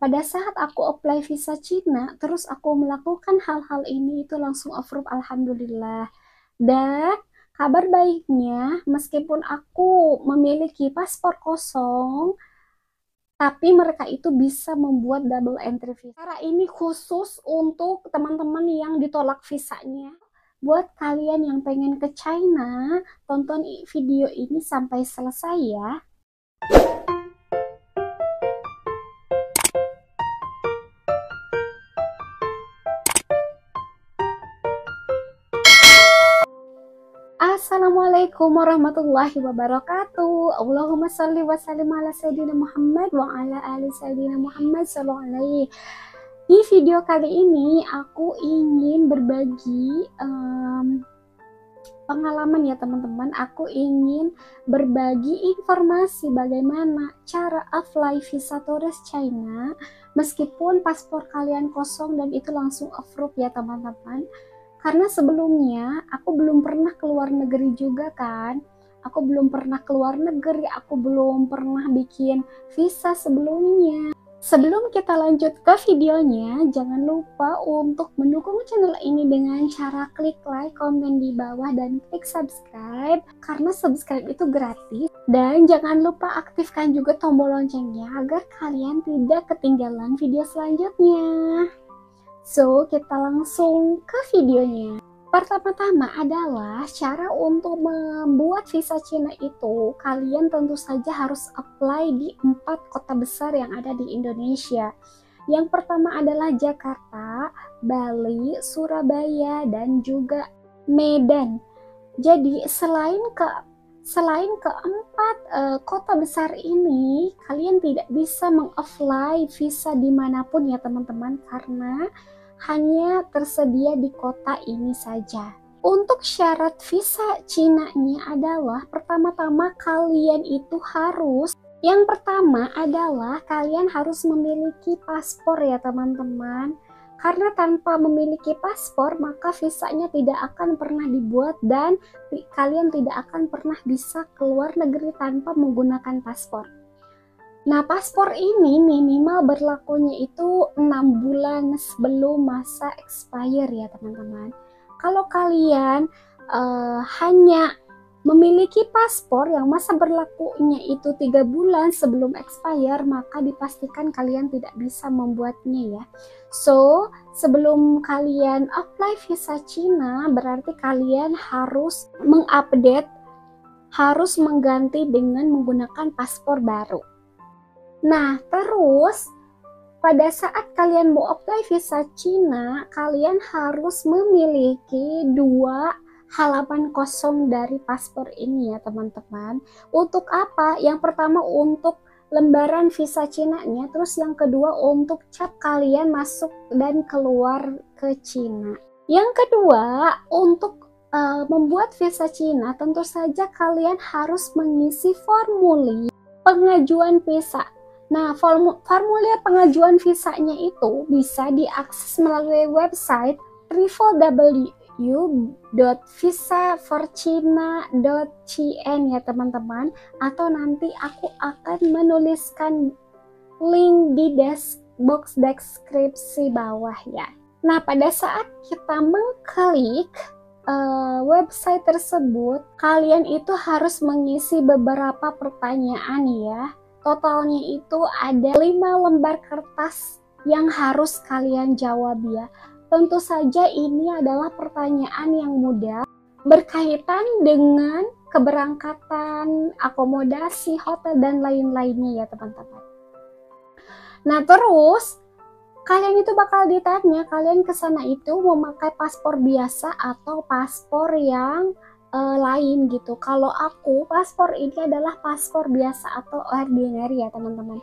pada saat aku apply visa Cina, terus aku melakukan hal-hal ini itu langsung approve, alhamdulillah. Dan kabar baiknya, meskipun aku memiliki paspor kosong, tapi mereka itu bisa membuat double entry visa. Cara ini khusus untuk teman-teman yang ditolak visanya. Buat kalian yang pengen ke China, tonton video ini sampai selesai ya. Assalamualaikum warahmatullahi wabarakatuh. Allahumma salli wa sallim ala Sayyidina Muhammad wa ala ali Sayyidina Muhammad sallallahu alaihi. Di video kali ini aku ingin berbagi pengalaman ya teman-teman. Aku ingin berbagi informasi bagaimana cara apply visa turis China meskipun paspor kalian kosong dan itu langsung approve ya teman-teman. Karena sebelumnya aku belum pernah keluar negeri juga kan. Aku belum pernah keluar negeri, aku belum pernah bikin visa sebelumnya. Sebelum kita lanjut ke videonya, jangan lupa untuk mendukung channel ini dengan cara klik like, komen di bawah, dan klik subscribe. Karena subscribe itu gratis. Dan jangan lupa aktifkan juga tombol loncengnya agar kalian tidak ketinggalan video selanjutnya. So, kita langsung ke videonya. Pertama-tama adalah cara untuk membuat visa Cina itu, kalian tentu saja harus apply di 4 kota besar yang ada di Indonesia. Yang pertama adalah Jakarta, Bali, Surabaya, dan juga Medan. Jadi selain keempat kota besar ini, kalian tidak bisa mengapply visa dimanapun ya teman-teman, karena hanya tersedia di kota ini saja. Untuk syarat visa Cina-nya adalah pertama-tama kalian itu harus, yang pertama adalah kalian harus memiliki paspor ya teman-teman. Karena tanpa memiliki paspor maka visanya tidak akan pernah dibuat dan kalian tidak akan pernah bisa keluar negeri tanpa menggunakan paspor. Nah, paspor ini minimal berlakunya itu 6 bulan sebelum masa expire ya teman-teman. Kalau kalian hanya memiliki paspor yang masa berlakunya itu 3 bulan sebelum expire, maka dipastikan kalian tidak bisa membuatnya ya. So, sebelum kalian apply visa Cina, berarti kalian harus mengupdate, harus mengganti dengan menggunakan paspor baru. Nah, terus pada saat kalian mau apply visa Cina, kalian harus memiliki 2 halaman kosong dari paspor ini ya teman-teman. Untuk apa? Yang pertama untuk lembaran visa Cina-nya, terus yang kedua untuk cap kalian masuk dan keluar ke Cina. Yang kedua, untuk membuat visa Cina, tentu saja kalian harus mengisi formulir pengajuan visa. Nah, formulir pengajuan visanya itu bisa diakses melalui website www.visaforchina.cn ya teman-teman, atau nanti aku akan menuliskan link di box deskripsi bawah ya. Nah, pada saat kita mengklik website tersebut, kalian itu harus mengisi beberapa pertanyaan ya. Totalnya itu ada 5 lembar kertas yang harus kalian jawab ya. Tentu saja ini adalah pertanyaan yang mudah berkaitan dengan keberangkatan, akomodasi, hotel, dan lain-lainnya ya teman-teman. Nah, terus kalian itu bakal ditanya, kalian ke sana itu memakai paspor biasa atau paspor yang lain gitu. Kalau aku, paspor ini adalah paspor biasa atau ordinary ya teman-teman.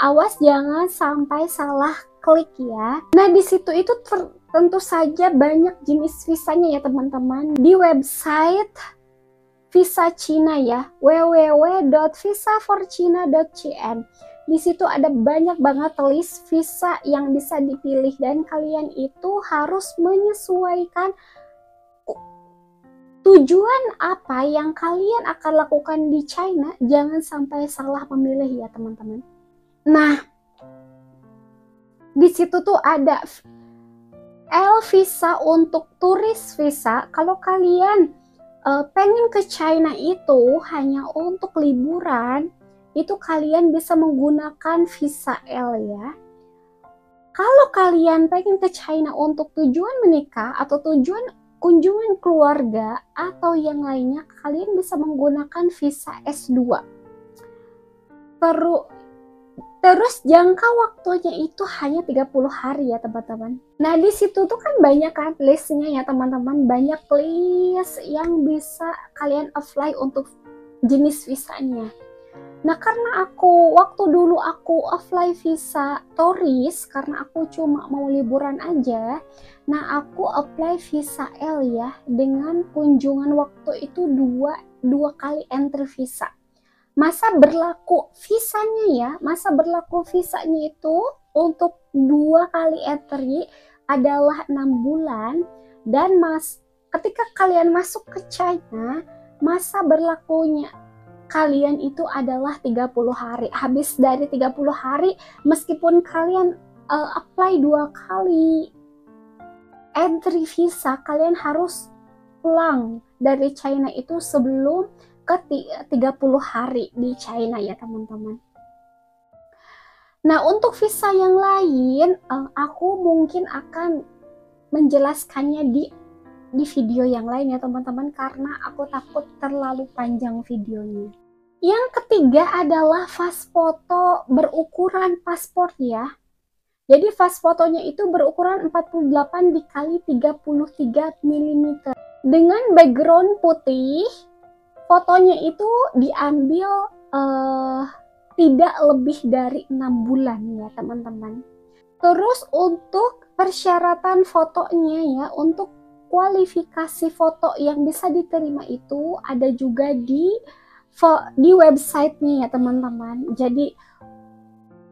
Awas jangan sampai salah klik ya. Nah, di situ itu tentu saja banyak jenis visanya ya teman-teman. Di website visa Cina ya, www.visaforchina.cn. Di situ ada banyak banget list visa yang bisa dipilih dan kalian itu harus menyesuaikan tujuan apa yang kalian akan lakukan di China. Jangan sampai salah memilih ya teman-teman. Nah, Di situ tuh ada L visa untuk turis visa. Kalau kalian pengen ke China itu hanya untuk liburan, itu kalian bisa menggunakan visa L ya. Kalau kalian pengen ke China untuk tujuan menikah atau tujuan kunjungan keluarga atau yang lainnya, kalian bisa menggunakan visa S2. Terus jangka waktunya itu hanya 30 hari ya teman-teman. Nah di situ tuh kan banyak kan listnya ya teman-teman, banyak list yang bisa kalian apply untuk jenis visanya. Nah karena waktu dulu aku apply visa turis karena aku cuma mau liburan aja. Nah aku apply visa L ya, dengan kunjungan waktu itu dua kali entry visa. Masa berlaku visanya itu untuk 2 kali entry adalah 6 bulan. Dan ketika kalian masuk ke China, masa berlakunya kalian itu adalah 30 hari. Habis dari 30 hari, meskipun kalian apply 2 kali entry visa, kalian harus pulang dari China itu sebelum ke 30 hari di China ya teman-teman. Nah untuk visa yang lain, aku mungkin akan menjelaskannya di video yang lain ya teman-teman, karena aku takut terlalu panjang videonya. Yang ketiga adalah fast foto berukuran paspor ya. Jadi fast fotonya itu berukuran 48 dikali 33 mm dengan background putih. Fotonya itu diambil tidak lebih dari 6 bulan ya teman-teman. Terus untuk persyaratan fotonya ya, untuk kualifikasi foto yang bisa diterima itu ada juga di websitenya ya teman-teman. Jadi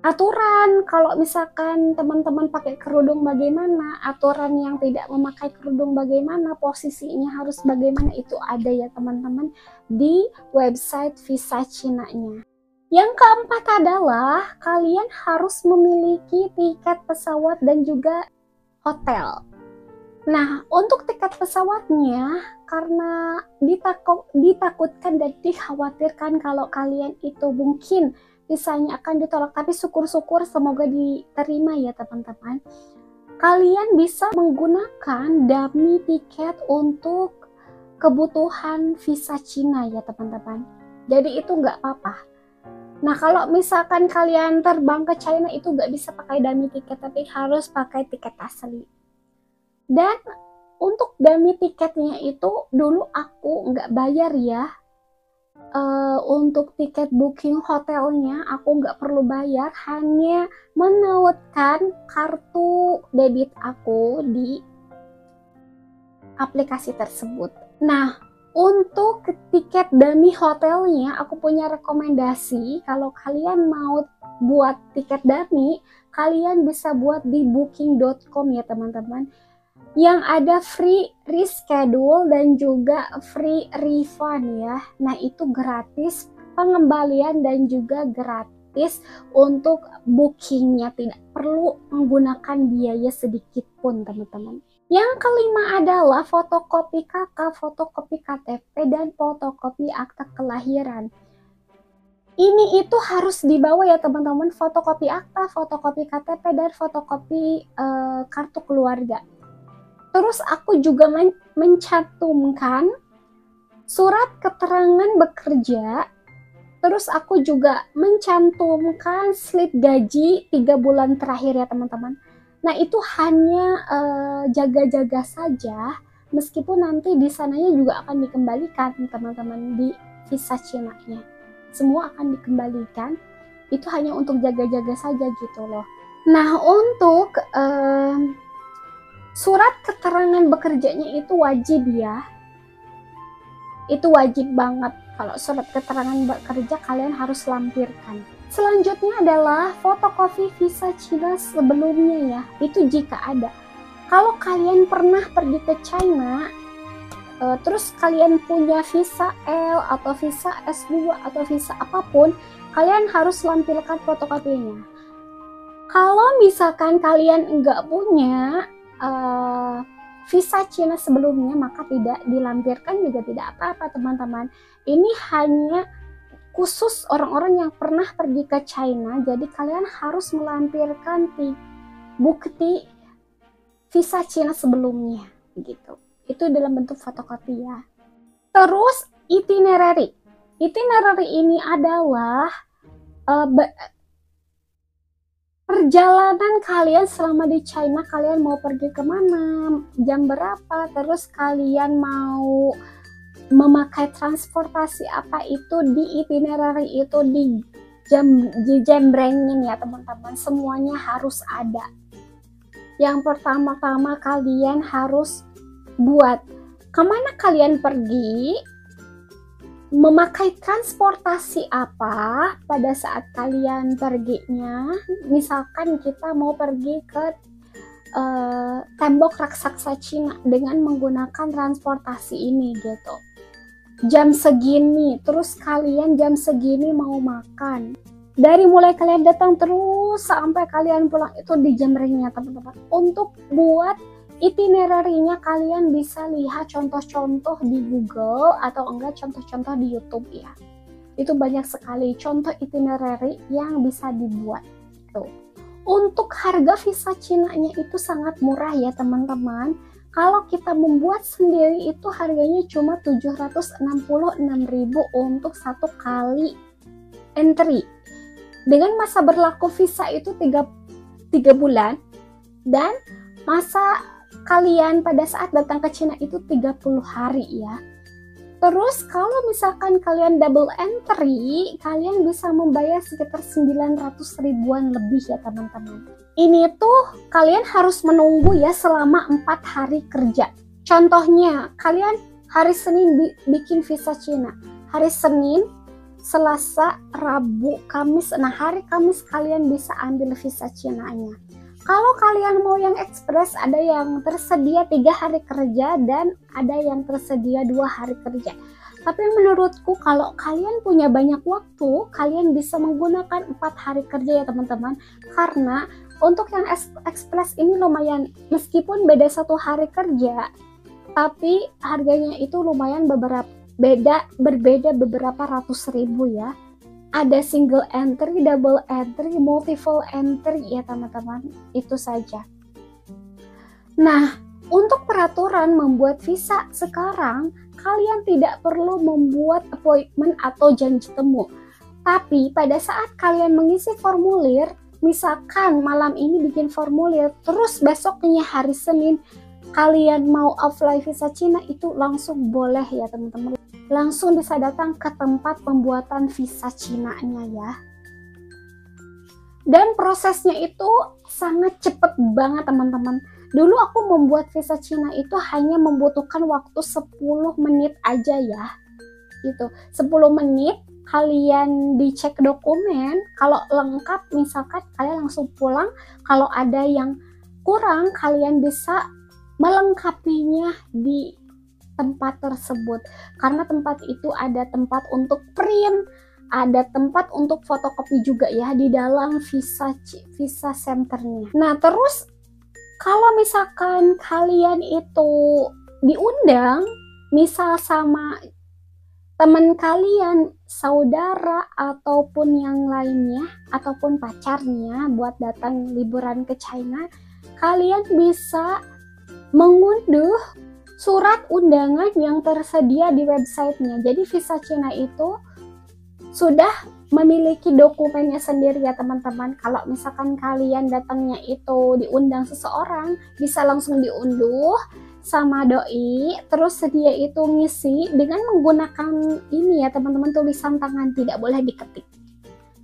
aturan kalau misalkan teman-teman pakai kerudung bagaimana, aturan yang tidak memakai kerudung bagaimana, posisinya harus bagaimana, itu ada ya teman-teman di website visa Cina-nya. Yang keempat adalah kalian harus memiliki tiket pesawat dan juga hotel. Nah, untuk tiket pesawatnya, karena ditakutkan dan dikhawatirkan kalau kalian itu mungkin visanya akan ditolak, tapi syukur-syukur semoga diterima ya teman-teman. Kalian bisa menggunakan dummy tiket untuk kebutuhan visa Cina ya teman-teman. Jadi itu nggak apa-apa. Nah kalau misalkan kalian terbang ke China itu nggak bisa pakai dummy tiket, tapi harus pakai tiket asli. Dan untuk dummy tiketnya itu dulu aku nggak bayar ya. Untuk tiket booking hotelnya aku nggak perlu bayar, hanya menautkan kartu debit aku di aplikasi tersebut. Nah untuk tiket dummy hotelnya aku punya rekomendasi, kalau kalian mau buat tiket dummy kalian bisa buat di booking.com ya teman-teman, yang ada free reschedule dan juga free refund ya. Nah itu gratis pengembalian dan juga gratis untuk bookingnya, tidak perlu menggunakan biaya sedikit pun teman-teman. Yang kelima adalah fotokopi KK, fotokopi KTP, dan fotokopi akta kelahiran. Ini itu harus dibawa ya teman-teman, fotokopi akta, fotokopi KTP, dan fotokopi kartu keluarga. Terus aku juga mencantumkan surat keterangan bekerja. Terus aku juga mencantumkan slip gaji 3 bulan terakhir ya teman-teman. Nah itu hanya jaga-jaga saja, meskipun nanti di sananya juga akan dikembalikan teman-teman di visa Cina-nya. Semua akan dikembalikan, itu hanya untuk jaga-jaga saja gitu loh. Nah untuk surat keterangan bekerjanya itu wajib ya. Itu wajib banget. Kalau surat keterangan bekerja kalian harus lampirkan. Selanjutnya adalah fotokopi visa Cina sebelumnya ya. Itu jika ada. Kalau kalian pernah pergi ke China, terus kalian punya visa L atau visa S2 atau visa apapun, kalian harus lampirkan fotokopinya. Kalau misalkan kalian nggak punya visa Cina sebelumnya, maka tidak dilampirkan juga tidak apa-apa teman-teman. Ini hanya khusus orang-orang yang pernah pergi ke China, jadi kalian harus melampirkan bukti visa Cina sebelumnya gitu. Itu dalam bentuk fotokopi ya. Terus itinerary. Itinerary ini adalah perjalanan kalian selama di China. Kalian mau pergi kemana, jam berapa, terus kalian mau memakai transportasi apa, itu di itinerary itu dijembrengin ya teman-teman. Semuanya harus ada. Yang pertama-tama kalian harus buat kemana kalian pergi, memakai transportasi apa pada saat kalian perginya. Misalkan kita mau pergi ke tembok raksasa Cina dengan menggunakan transportasi ini gitu. Jam segini, terus kalian jam segini mau makan. Dari mulai kalian datang terus sampai kalian pulang itu dijembrengnya teman-teman. Untuk buat itinerary-nya kalian bisa lihat contoh-contoh di Google atau enggak contoh-contoh di YouTube ya. Itu banyak sekali contoh itinerary yang bisa dibuat. Tuh. Untuk harga visa Cina-nya itu sangat murah ya teman-teman. Kalau kita membuat sendiri itu harganya cuma 766.000 untuk satu kali entry. Dengan masa berlaku visa itu 3 bulan dan masa kalian pada saat datang ke Cina itu 30 hari ya. Terus kalau misalkan kalian double entry, kalian bisa membayar sekitar 900 ribuan lebih ya teman-teman. Ini tuh kalian harus menunggu ya selama 4 hari kerja. Contohnya, kalian hari Senin bikin visa Cina. Hari Senin, Selasa, Rabu, Kamis. Nah, hari Kamis kalian bisa ambil visa Cina-nya. Kalau kalian mau yang ekspres, ada yang tersedia 3 hari kerja dan ada yang tersedia 2 hari kerja. Tapi menurutku kalau kalian punya banyak waktu, kalian bisa menggunakan 4 hari kerja ya teman-teman. Karena untuk yang ekspres ini lumayan, meskipun beda 1 hari kerja, tapi harganya itu lumayan berbeda beberapa ratus ribu ya. Ada single entry, double entry, multiple entry ya teman-teman. Itu saja. Nah, untuk peraturan membuat visa sekarang, kalian tidak perlu membuat appointment atau janji temu. Tapi pada saat kalian mengisi formulir, misalkan malam ini bikin formulir, terus besoknya hari Senin kalian mau apply visa Cina, itu langsung boleh ya teman-teman. Langsung bisa datang ke tempat pembuatan visa Cina-nya ya. Dan prosesnya itu sangat cepet banget teman-teman. Dulu aku membuat visa Cina itu hanya membutuhkan waktu 10 menit aja ya. Gitu. 10 menit kalian dicek dokumen, kalau lengkap misalkan kalian langsung pulang. Kalau ada yang kurang, kalian bisa melengkapinya di tempat tersebut, karena tempat itu ada tempat untuk print, ada tempat untuk fotokopi juga ya di dalam visa centernya. Nah terus kalau misalkan kalian itu diundang, misal sama teman kalian, saudara ataupun yang lainnya, ataupun pacarnya buat datang liburan ke China, kalian bisa mengunduh surat undangan yang tersedia di websitenya. Jadi visa Cina itu sudah memiliki dokumennya sendiri ya teman-teman. Kalau misalkan kalian datangnya itu diundang seseorang, bisa langsung diunduh sama doi, terus dia itu ngisi dengan menggunakan ini ya teman-teman, tulisan tangan, tidak boleh diketik.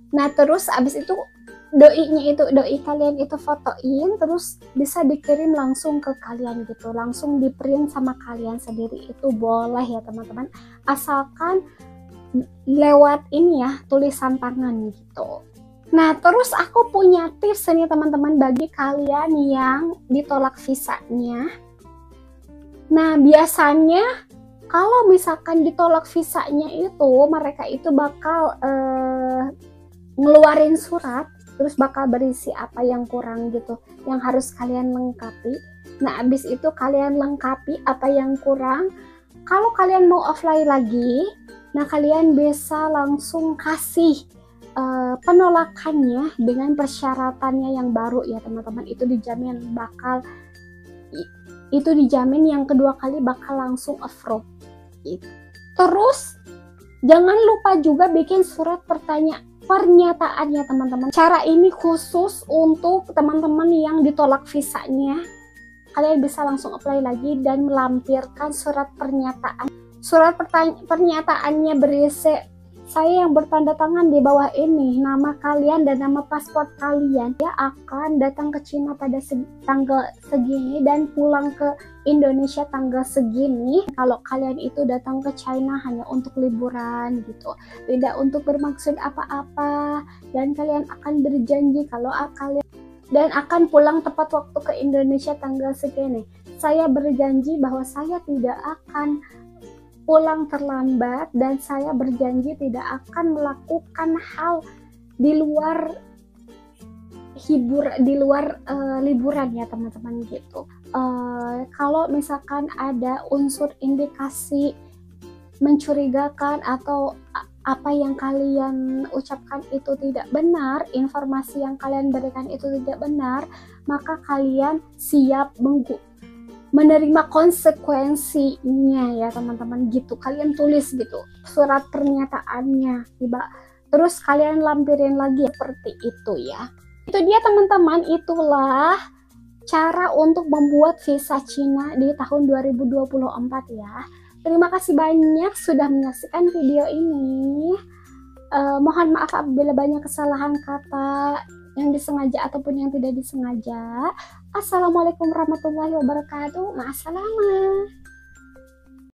Nah terus abis itu doi kalian itu fotoin, terus bisa dikirim langsung ke kalian gitu, langsung di print sama kalian sendiri, itu boleh ya teman-teman, asalkan lewat ini ya tulisan tangan gitu. Nah terus aku punya tips nih teman-teman bagi kalian yang ditolak visanya. Nah biasanya kalau misalkan ditolak visanya itu, mereka itu bakal ngeluarin surat terus bakal berisi apa yang kurang gitu, yang harus kalian lengkapi. Nah, abis itu kalian lengkapi apa yang kurang. Kalau kalian mau offline lagi, nah kalian bisa langsung kasih penolakannya dengan persyaratannya yang baru ya teman-teman. Itu dijamin yang kedua kali bakal langsung approve gitu. Terus jangan lupa juga bikin surat pernyataannya teman-teman. Cara ini khusus untuk teman-teman yang ditolak visanya. Kalian bisa langsung apply lagi dan melampirkan surat pernyataan. Surat pernyataannya berisi, saya yang bertanda tangan di bawah ini, nama kalian dan nama paspor kalian. Dia akan datang ke Cina pada tanggal segini dan pulang ke Indonesia tanggal segini. Kalau kalian itu datang ke China hanya untuk liburan gitu, tidak untuk bermaksud apa-apa, dan kalian akan berjanji kalau kalian dan akan pulang tepat waktu ke Indonesia tanggal segini. Saya berjanji bahwa saya tidak akan pulang terlambat dan saya berjanji tidak akan melakukan hal di luar liburan ya teman-teman gitu. Kalau misalkan ada unsur indikasi mencurigakan atau apa yang kalian ucapkan itu tidak benar, informasi yang kalian berikan itu tidak benar, maka kalian siap menerima konsekuensinya ya teman-teman gitu. Kalian tulis gitu surat pernyataannya tiba, terus kalian lampirin lagi seperti itu ya. Itu dia teman-teman, itulah cara untuk membuat visa Cina di tahun 2024 ya. Terima kasih banyak sudah menyaksikan video ini. Mohon maaf apabila banyak kesalahan kata yang disengaja ataupun yang tidak disengaja. Assalamualaikum warahmatullahi wabarakatuh. Ma'assalamah.